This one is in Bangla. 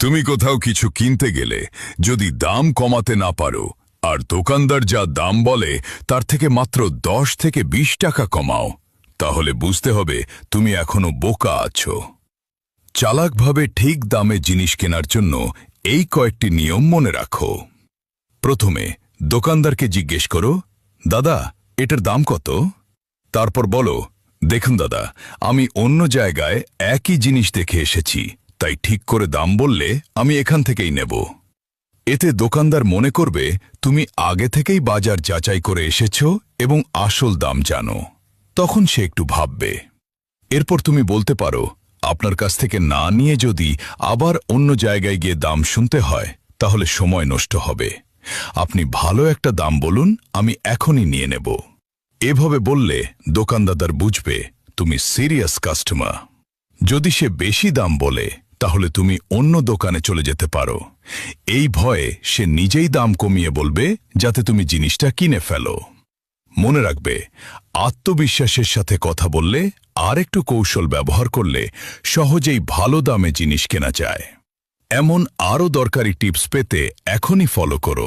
তুমি কোথাও কিছু কিনতে গেলে যদি দাম কমাতে না পারো আর দোকানদার যা দাম বলে তার থেকে মাত্র 10 থেকে 20 টাকা কমাও, তাহলে বুঝতে হবে তুমি এখনো বোকা আছো। চালাকভাবে ঠিক দামে জিনিস কেনার জন্য এই কয়েকটি নিয়ম মনে রাখো। প্রথমে দোকানদারকে জিজ্ঞেস করো, দাদা এটার দাম কত? তারপর বলো, দেখুন দাদা, আমি অন্য জায়গায় একই জিনিস দেখে এসেছি, তাই ঠিক করে দাম বললে আমি এখান থেকেই নেব। এতে দোকানদার মনে করবে তুমি আগে থেকেই বাজার যাচাই করে এসেছ এবং আসল দাম জানো। তখন সে একটু ভাববে। এরপর তুমি বলতে পারো, আপনার কাছ থেকে না নিয়ে যদি আবার অন্য জায়গায় গিয়ে দাম শুনতে হয় তাহলে সময় নষ্ট হবে। আপনি ভালো একটা দাম বলুন, আমি এখনই নিয়ে নেব। এভাবে বললে দোকানদার বুঝবে তুমি সিরিয়াস কাস্টমার। যদি সে বেশি দাম বলে তাহলে তুমি অন্য দোকানে চলে যেতে পারো। এই ভয়ে সে নিজেই দাম কমিয়ে বলবে যাতে তুমি জিনিসটা কিনে ফেলো। মনে রাখবে, আত্মবিশ্বাসের সাথে কথা বললে আর একটু কৌশল ব্যবহার করলে সহজেই ভালো দামে জিনিস কেনা যায়। এমন আরও দরকারি টিপস পেতে এখনই ফলো করো।